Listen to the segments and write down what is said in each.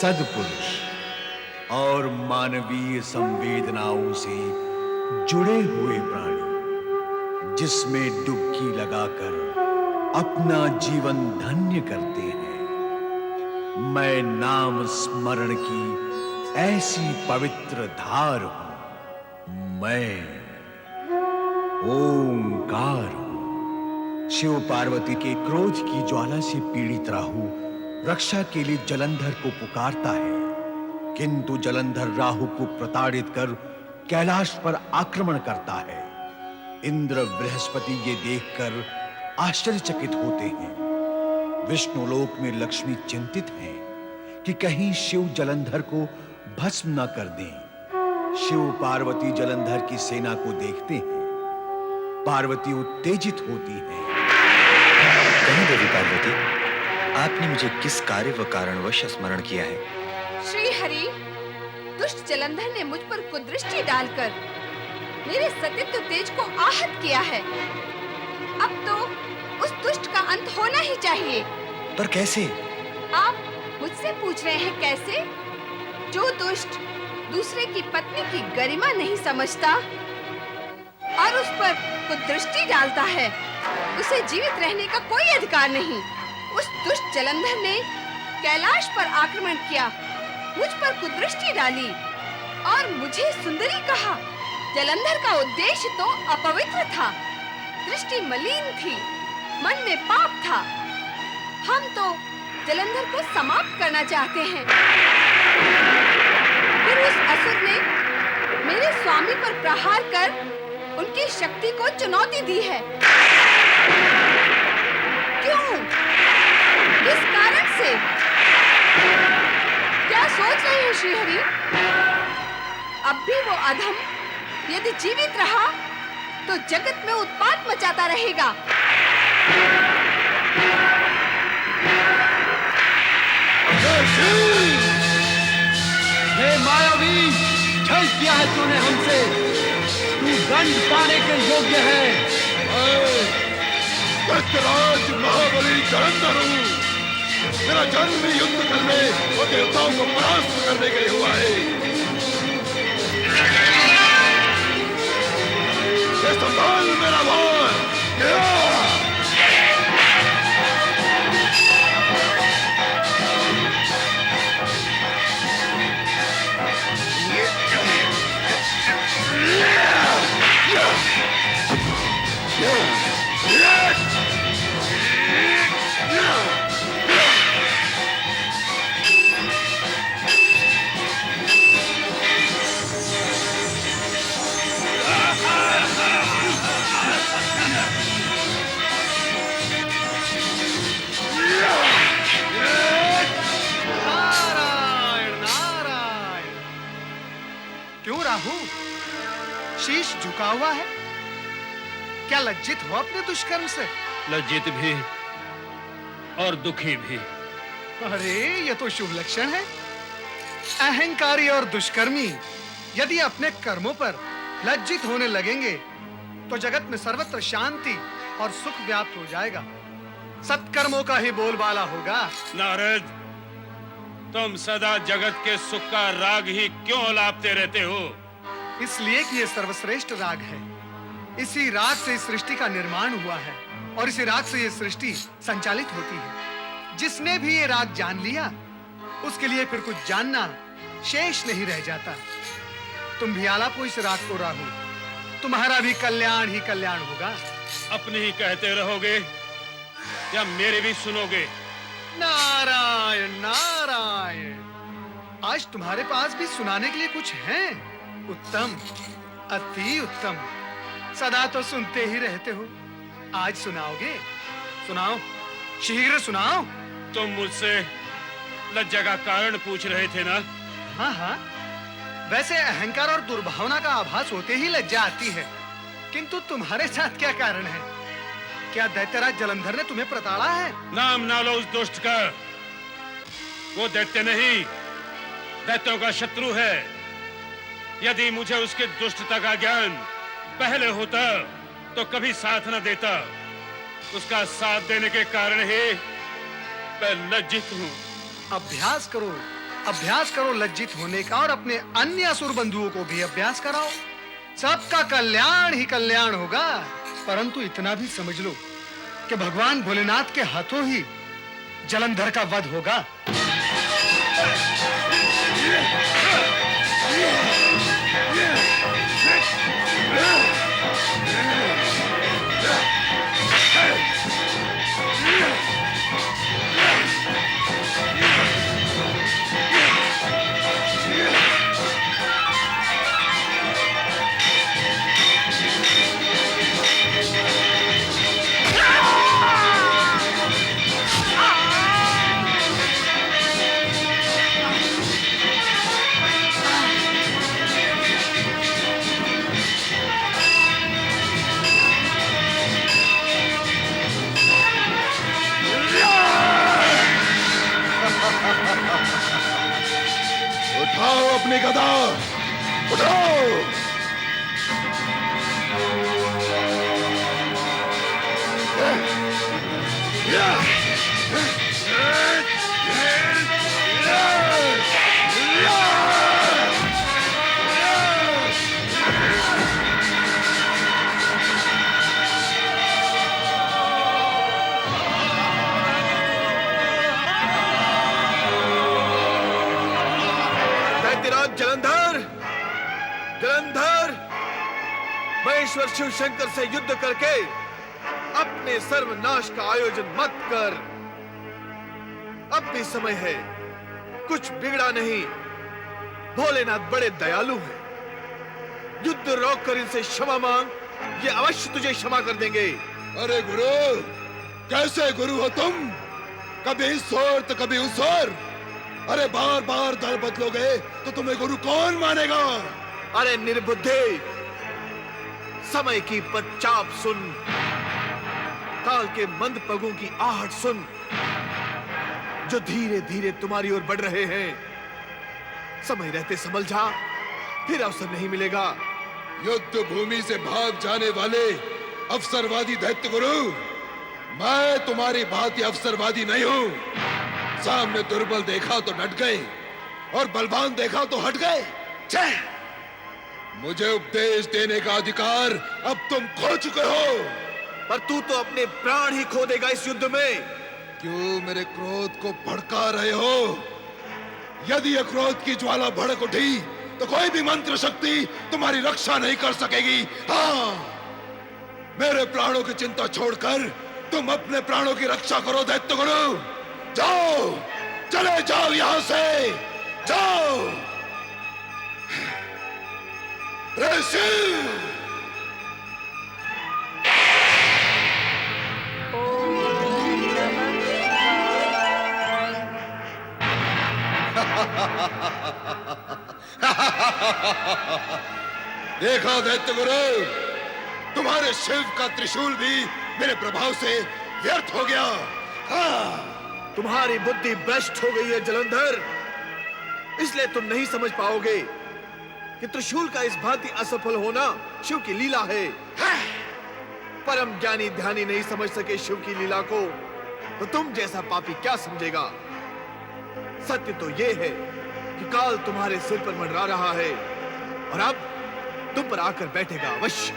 सद्पुरुष और मानवीय संवेदनाओं से जुड़े हुए प्राणी जिसमें डुबकी लगाकर अपना जीवन धन्य करते हैं। मैं नाम स्मरण की ऐसी पवित्र धार हूं। मैं ओंकार हूं। शिव पार्वती के क्रोध की ज्वाला से पीड़ित राहु रक्षा के लिए जलंधर को पुकारता है, किंतु जलंधर राहु को प्रताड़ित कर कैलाश पर आक्रमण करता है। इंद्र बृहस्पति ये देखकर आश्चर्यचकित होते हैं। विष्णुलोक में लक्ष्मी चिंतित है कि कहीं शिव जलंधर को भस्म न कर दें। शिव पार्वती जलंधर की सेना को देखते हैं। पार्वती उत्तेजित होती है। कहीं देवी पार्वती, आपने मुझे किस कार्य व कारणवश स्मरण किया है? श्री हरि, दुष्ट जलंधर ने मुझ पर कुदृष्टि डालकर मेरे सतीत्व तेज को आहत किया है। अब तो उस दुष्ट का अंत होना ही चाहिए। पर कैसे? आप मुझसे पूछ रहे हैं कैसे? जो दुष्ट दूसरे की पत्नी की गरिमा नहीं समझता और उस पर कुदृष्टि डालता है, उसे जीवित रहने का कोई अधिकार नहीं। उस दुष्ट जलंधर ने कैलाश पर आक्रमण किया, मुझ पर कुदृष्टि डाली और मुझे सुंदरी कहा। जलंधर का उद्देश्य तो अपवित्र था, दृष्टि मलिन थी, मन में पाप था। हम तो जलंधर को समाप्त करना चाहते हैं। फिर उस असुर ने मेरे स्वामी पर प्रहार कर उनकी शक्ति को चुनौती दी है। क्यों? किस कारण से? क्या सोच रहे हैं श्री हरि? अब भी वो अधम यदि जीवित रहा तो जगत में उत्पात मचाता रहेगा। हे मायावी, छल किया है तूने हमसे। तू दंड पाने के योग्य है। दैत्यराज महाबली जलंधर हूँ। मेरा जन्म ही युद्ध करने और देवताओं को परास्त करने के लिए हुआ है। ये संभाल मेरा भार। शीश झुका हुआ है। क्या लज्जित हो अपने दुष्कर्म से? लज्जित भी और दुखी भी। अरे ये तो शुभ लक्षण है। अहंकारी और दुष्कर्मी यदि अपने कर्मों पर लज्जित होने लगेंगे तो जगत में सर्वत्र शांति और सुख व्याप्त हो जाएगा। सत्कर्मों का ही बोलबाला होगा। नारद, तुम सदा जगत के सुख का राग ही क्यों अलापते रहते हो? इसलिए कि ये सर्वश्रेष्ठ राग है। इसी राग से इस सृष्टि का निर्माण हुआ है और इसी राग से ये सृष्टि संचालित होती है। जिसने भी ये राग जान लिया उसके लिए फिर कुछ जानना शेष नहीं रह जाता। तुम भी आलापो इस राग को राहु, तुम्हारा भी कल्याण ही कल्याण होगा। अपने ही कहते रहोगे या मेरे भी सुनोगे? नारायण नारायण, आज तुम्हारे पास भी सुनाने के लिए कुछ है। उत्तम, अति उत्तम। सदा तो सुनते ही रहते हो, आज सुनाओगे? सुनाओ, शीघ्र सुनाओ। तुम मुझसे लज्जा का कारण पूछ रहे थे ना? हाँ हाँ, वैसे अहंकार और दुर्भावना का आभास होते ही लज्जा आती है, किंतु तुम्हारे साथ क्या कारण है? क्या दैत्यराज जलंधर ने तुम्हें प्रताड़ा है? नाम ना लो उस दुष्ट का। वो दैत्य नहीं, दैत्यों का शत्रु है। यदि मुझे उसके दुष्टता का ज्ञान पहले होता तो कभी साथ न देता। उसका साथ देने के कारण ही मैं लज्जित हूँ। अभ्यास करो, अभ्यास करो लज्जित होने का और अपने अन्य असुर बंधुओं को भी अभ्यास कराओ। सबका कल्याण ही कल्याण होगा। परंतु इतना भी समझ लो कि भगवान भोलेनाथ के हाथों ही जलंधर का वध होगा। उठाओ अपनी गदा, उठाओ। दैत्यराज जलंधर, जलंधर, महेश्वर शिव शंकर से युद्ध करके अपने सर्वनाश का आयोजन मत कर। अब भी समय है, कुछ बिगड़ा नहीं। भोलेनाथ बड़े दयालु हैं। युद्ध रोककर इनसे क्षमा मांग, ये अवश्य तुझे क्षमा कर देंगे। अरे गुरु, कैसे गुरु हो तुम? कभी इस ओर तो कभी उस ओर। अरे बार बार दल बदलोगे तो तुम्हें गुरु कौन मानेगा? अरे निर्बुद्धे, समय की पदचाप सुन, काल के मंद पगों की आहट सुन, जो धीरे धीरे तुम्हारी ओर बढ़ रहे हैं। समय रहते संभल जा, फिर अवसर नहीं मिलेगा। युद्ध भूमि से भाग जाने वाले अवसरवादी दैत्य गुरु, मैं तुम्हारी भांति अवसरवादी नहीं हूं। सामने दुर्बल देखा तो डट गए और बलवान देखा तो हट गए। छे! मुझे उपदेश देने का अधिकार अब तुम खो चुके हो। पर तू तो अपने प्राण ही खो देगा इस युद्ध में। क्यों मेरे क्रोध को भड़का रहे हो? यदि यह क्रोध की ज्वाला भड़क उठी तो कोई भी मंत्र शक्ति तुम्हारी रक्षा नहीं कर सकेगी। हाँ, मेरे प्राणों की चिंता छोड़कर तुम अपने प्राणों की रक्षा करो दैत्य गुरु। जाओ, चले जाओ यहां से, जाओ। ऋषि, देखा दैत्य गुरु, तुम्हारे शिव का त्रिशूल भी मेरे प्रभाव से व्यर्थ हो गया। हाँ, तुम्हारी बुद्धि भ्रष्ट हो गई है जलंधर, इसलिए तुम नहीं समझ पाओगे कि त्रिशूल का इस भांति असफल होना शिव की लीला है। परम ज्ञानी ध्यानी नहीं समझ सके शिव की लीला को, तो तुम जैसा पापी क्या समझेगा? सत्य तो यह है कि काल तुम्हारे सिर पर मंडरा रहा है और अब तुम पर आकर बैठेगा अवश्य।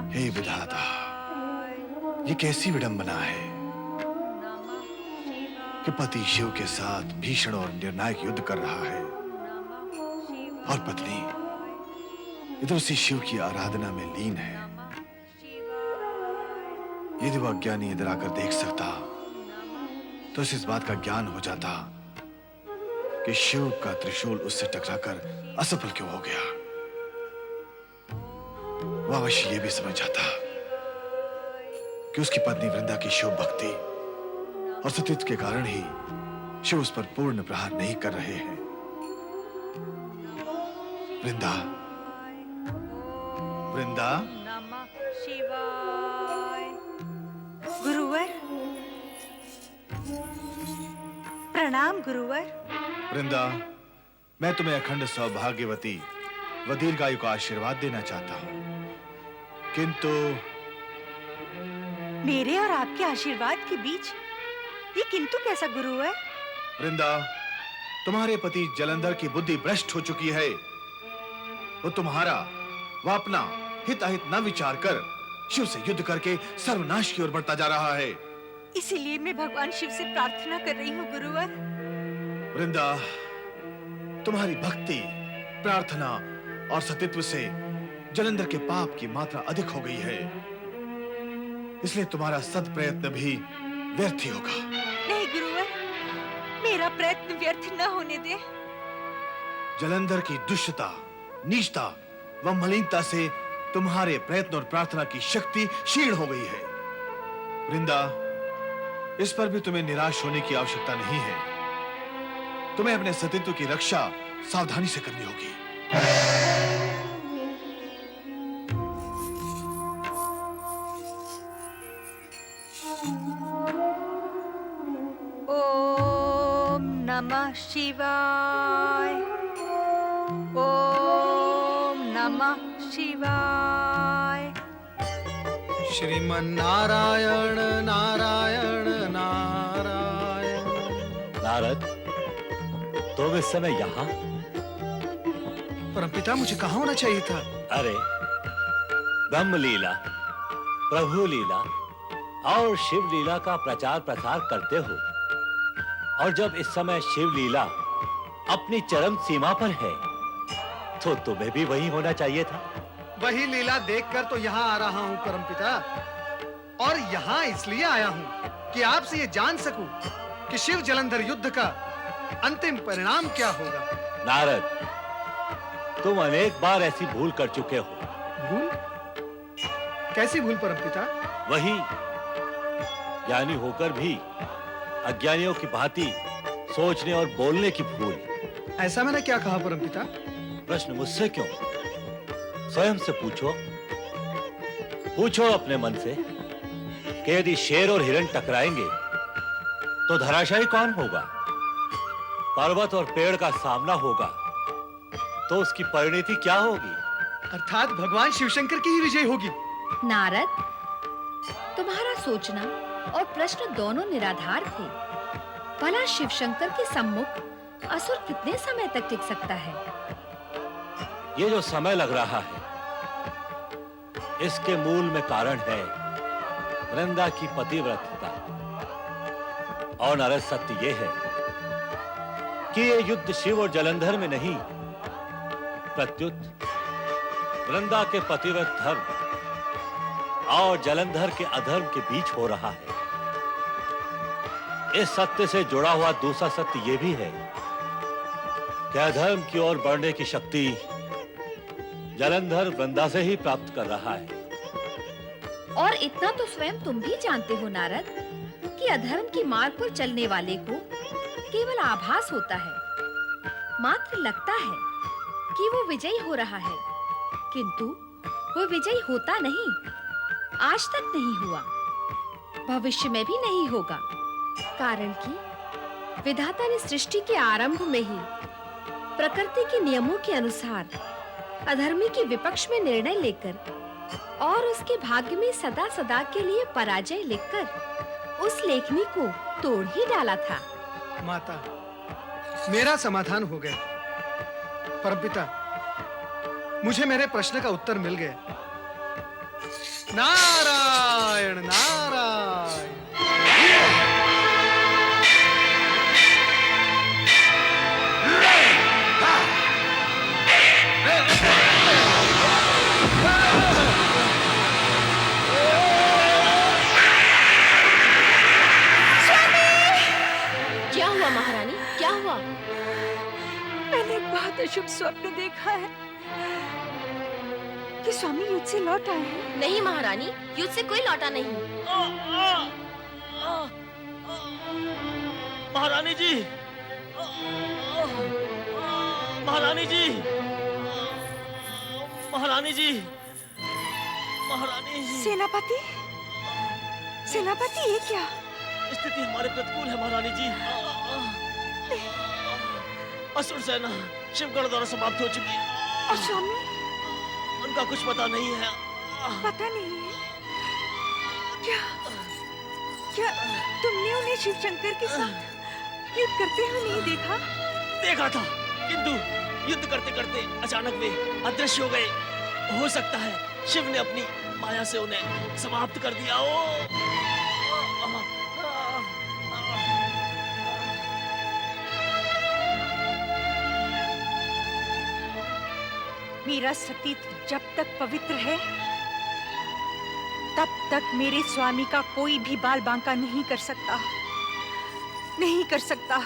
हे विधाता, ये कैसी विडंबना है कि पति शिव के साथ भीषण और निर्णायक युद्ध कर रहा है और पत्नी इधर उसी शिव की आराधना में लीन है। यदि वह ज्ञानी इधर आकर देख सकता तो उसे इस बात का ज्ञान हो जाता कि शिव का त्रिशूल उससे टकराकर असफल क्यों हो गया। वह अवश्य यह भी समझ जाता कि उसकी पत्नी वृंदा की शिव भक्ति और सतीत्व के कारण ही शिव उस पर पूर्ण प्रहार नहीं कर रहे हैं। वृंदा, वृंदा, नमः शिवाय। गुरुवर, प्रणाम गुरुवर। वृंदा, मैं तुम्हें अखंड सौभाग्यवती व दीर्घायु का आशीर्वाद देना चाहता हूं, किंतु मेरे और आपके आशीर्वाद के बीच ये किंतु कैसा गुरुवर? वृंदा, तुम्हारे पति जलंधर की बुद्धि भ्रष्ट हो चुकी है। वो तुम्हारा व अपना हित अहित न विचार कर शिव से युद्ध करके सर्वनाश की ओर बढ़ता जा रहा है। इसीलिए मैं भगवान शिव से प्रार्थना कर रही हूँ गुरुवर। वृंदा, तुम्हारी भक्ति, प्रार्थना और सतीत्व से जलंधर के पाप की मात्रा अधिक हो गई है, इसलिए तुम्हारा सद प्रयत्न भी व्यर्थ ही होगा। नहीं गुरुवर, मेरा प्रयत्न व्यर्थ न होने दे। जलंधर की दुष्टता, नीचता व मलिनता से तुम्हारे प्रयत्न और प्रार्थना की शक्ति क्षीण हो गई है। वृंदा, इस पर भी तुम्हें निराश होने की आवश्यकता नहीं है। तुम्हें अपने सतीत्व की रक्षा सावधानी से करनी होगी। ओम नमः शिवाय। ओम नमः शिवाय। श्रीमन्नारायण नारायण नारायण। नारद, तुम इस समय यहाँ? परमपिता, मुझे कहाँ होना चाहिए था? अरे, ब्रह्म लीला, प्रभु लीला और शिव लीला का प्रचार प्रसार करते हो, और जब इस समय शिव लीला अपनी चरम सीमा पर है, तो तुम्हें भी वही होना चाहिए था। वही लीला देखकर तो यहाँ आ रहा हूँ परमपिता, और यहाँ इसलिए आया हूँ कि आपसे ये जान सकूं कि शिव जलंधर युद्ध का अंतिम परिणाम क्या होगा। नारद, तुम अनेक बार ऐसी भूल कर चुके हो। भूल? कैसी भूल परमपिता? वही, ज्ञानी होकर भी अज्ञानियों की भांति सोचने और बोलने की भूल। ऐसा मैंने क्या कहा परमपिता? प्रश्न मुझसे क्यों? स्वयं से पूछो। पूछो अपने मन से कि यदि शेर और हिरण टकराएंगे तो धराशायी कौन होगा? पर्वत और पेड़ का सामना होगा तो उसकी परिणति क्या होगी? अर्थात भगवान शिवशंकर की ही विजय होगी। नारद, तुम्हारा सोचना और प्रश्न दोनों निराधार थे। भला शिवशंकर के सम्मुख असुर कितने समय तक टिक सकता है? ये जो समय लग रहा है, इसके मूल में कारण है वृंदा की पतिव्रतता। और नारद, सत्य ये है कि ये युद्ध शिव और जलंधर में नहीं, प्रत्युत वृंदा के पतिव्रत धर्म और जलंधर के अधर्म के बीच हो रहा है। इस सत्य से जुड़ा हुआ दूसरा सत्य यह भी है कि अधर्म की ओर बढ़ने की शक्ति जलंधर वृंदा से ही प्राप्त कर रहा है। और इतना तो स्वयं तुम भी जानते हो नारद कि अधर्म की मार्ग पर चलने वाले को केवल आभास होता है, मात्र लगता है कि वो विजयी हो रहा है, किंतु वो विजयी होता नहीं, आज तक नहीं हुआ, भविष्य में भी नहीं होगा। कारण कि विधाता ने सृष्टि के आरंभ में ही प्रकृति के नियमों के अनुसार अधर्मी के विपक्ष में निर्णय लेकर और उसके भाग्य में सदा सदा के लिए पराजय लिखकर उस लेखनी को तोड़ ही डाला था। माता, मेरा समाधान हो गया। परमपिता, मुझे मेरे प्रश्न का उत्तर मिल गया। नारायण नारायण। क्या हुआ महारानी, क्या हुआ? मैंने एक बहुत अशुभ स्वप्न देखा है कि स्वामी युद्ध से लौट आए हैं। नहीं महारानी, युद्ध से कोई लौटा नहीं। महारानी जी, महारानी जी, महारानी जी, महारानी जी। सेनापति, सेनापति ये क्या? स्थिति हमारे प्रतिकूल है महारानी जी। असुर सेना शिवगढ़ द्वारा समाप्त हो चुकी है। और स्वामी? उनका कुछ पता नहीं है। पता नहीं है? क्या क्या तुमने उन्हें शिव शंकर के साथ युद्ध करते हुए नहीं देखा? देखा था, किंतु युद्ध करते करते अचानक वे अदृश्य हो गए। हो सकता है शिव ने अपनी माया से उन्हें समाप्त कर दिया हो। मेरा सतीत्व जब तक पवित्र है तब तक मेरे स्वामी का कोई भी बाल बांका नहीं कर सकता, नहीं कर सकता।